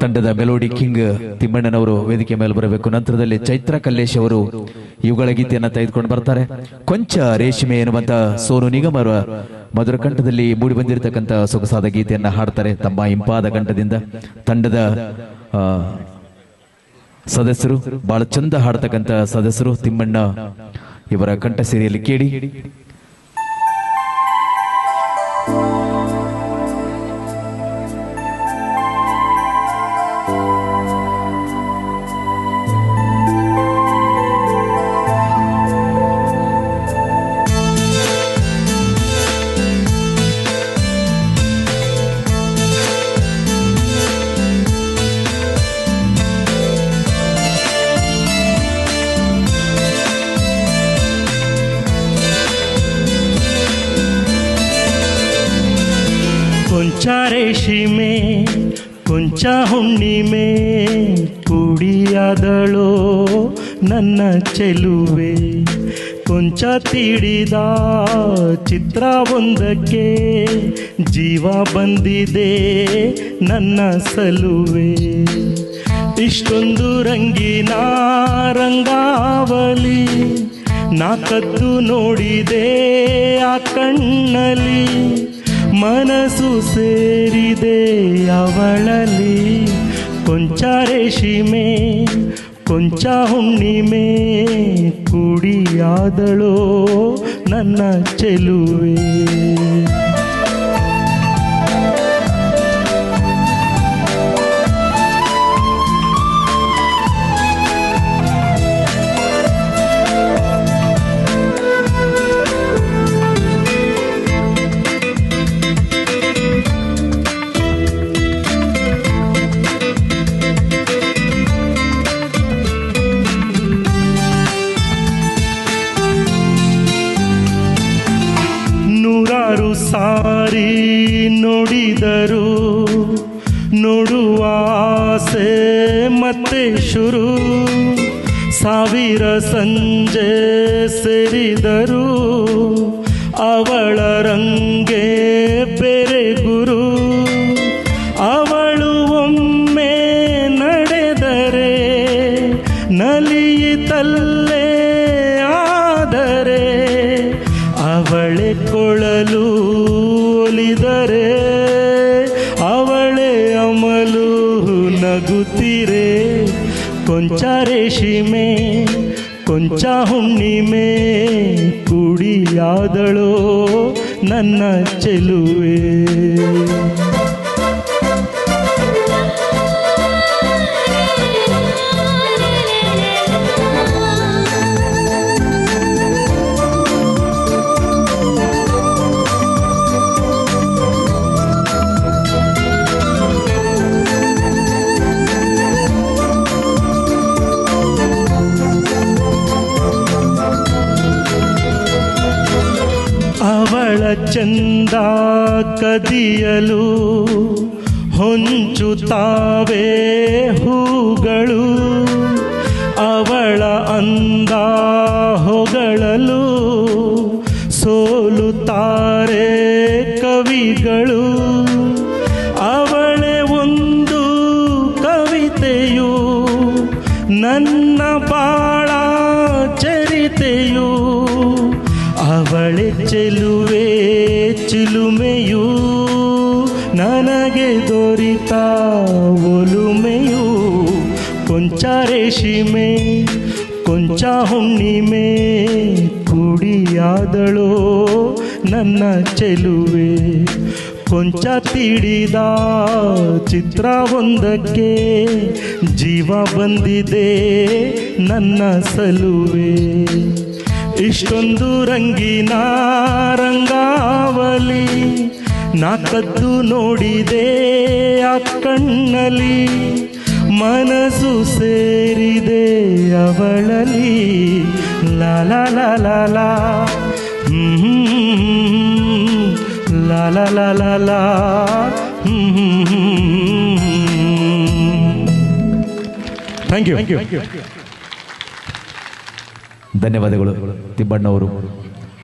ತಂಡದ melody king ತಿಮ್ಮಣ್ಣನವರು ವೇದಿಕೆ ಮೇಲೆ ಬರಬೇಕು. ನಂತರದಲ್ಲಿ ಚೈತ್ರ ಕಲ್ಲೇಶ್ ಅವರು ಇವುಗಳ ಗೀತೆಯನ್ನು ತೆಗೆದುಕೊಂಡು ಬರ್ತಾರೆ. ಕೊಂಚ ರೇಷ್ಮೆ ಎನ್ನುವಂತ ಸೋನು ನಿಗಮ್ ಅವರ ಮಧುರ ಕಂಠದಲ್ಲಿ ಮೂಡಿ ಬಂದಿರತಕ್ಕಂತ ಸೊಗಸಾದ ಗೀತೆಯನ್ನ ಹಾಡ್ತಾರೆ ತಮ್ಮ ಇಂಪಾದ ಕಂಠದಿಂದ. ತಂಡದ ಸದಸ್ಯರು ಬಹಳ ಚಂದ ಹಾಡ್ತಕ್ಕಂತ ಸದಸ್ಯರು ತಿಮ್ಮಣ್ಣ ಇವರ ಕಂಠ ಸಿರಿಯಲ್ಲಿ ಕೇಳಿ. ಕೊಂಚ ರೇಷ್ಮೆ ಕೊಂಚ ಹುಣ್ಣಿಮೆ ಕುಡಿಯಾದಳೋ ನನ್ನ ಚೆಲುವೆ. ಕೊಂಚ ತೀಡಿದ ಚಿತ್ರವೊಂದಕ್ಕೆ ಜೀವ ಬಂದಿದೆ ನನ್ನ ಸಲುವೆ. ಇಷ್ಟೊಂದು ರಂಗಿನ ರಂಗಾವಲಿ ನಾ ಕದ್ದು ನೋಡಿದೆ ಆ ಕಣ್ಣಲ್ಲಿ. ಮನಸ್ಸು ಸೇರಿದೆ ಅವಳಲ್ಲಿ. ಕೊಂಚ ರೇಷ್ಮೆ ಕೊಂಚ ಹುಣ್ಣಿಮೆ ಕುಡಿಯಾದಳೋ ನನ್ನ ಚೆಲುವೆ. ನೂರಾರು ಸಾರಿ ನೋಡಿದರು ನೋಡುವ ಆಸೆ ಮತ್ತೆ ಶುರು. ಸಾವಿರ ಸಂಜೆ ಸೇರಿದರು ಅವಳ ರಂಗೆ ಬೇರೆ ಗುರು. ಅವಳು ಒಮ್ಮೆ ನಡೆದರೆ ನಲಿಯಿತಲ್ಲೇ ಆದರೆ ಅವಳೆ ಕೊಳಲು ಒಲಿದರೆ ಅವಳೆ ಅಮಲು ನಗುತ್ತಿರೆ. ಕೊಂಚ ರೇಷ್ಮೆ ಕೊಂಚ ಹುಣ್ಣಿಮೆ ಕುಡಿಯಾದಳೋ ನನ್ನ ಚೆಲುವೆ. ಅವಳ ಚಂದ ಕದಿಯಲು ಹೊಂಚುತ್ತಾವೆ ಹೂಗಳು. ಅವಳ ಅಂದ ಹೊಗಳಲು ಸೋಲುತ್ತಾರೆ ಕವಿಗಳು. ಅವಳೇ ಒಂದು ಕವಿತೆಯು ನನ್ನ ಬಾಳ ಚರಿತೆಯು. ಅವಳೆ ಚೆಲುವೆ ಚಿಲುಮೆಯು ನನಗೆ ದೊರೆತ ಒಲುಮೆಯು. ಕೊಂಚ ರೇಷ್ಮೆ ಕೊಂಚ ಹುಣ್ಣಿಮೆ ಕುಡಿಯಾದಳೋ ನನ್ನ ಚೆಲುವೆ. ಕೊಂಚ ತೀಡಿದ ಚಿತ್ರವೊಂದಕ್ಕೆ ಜೀವ ಬಂದಿದೆ ನನ್ನ ಸಲುವೆ. ಇಷ್ಟೊಂದು ರಂಗಿನ ರಂಗಾವಲಿ ನಾ ಕದ್ದು ನೋಡಿದೆ ಆ ಕಣ್ಣಲ್ಲಿ. ಮನಸ್ಸು ಸೇರಿದೆ ಅವಳಲ್ಲಿ. ಲಾ ಲಾ ಲಾ ಲಾ ಲಾ ಲಾ ಲಾ ಲಾ ಲಾ ಲಾ. Thank you. ಧನ್ಯವಾದಗಳು ತಿಮ್ಮಣ್ಣವರು.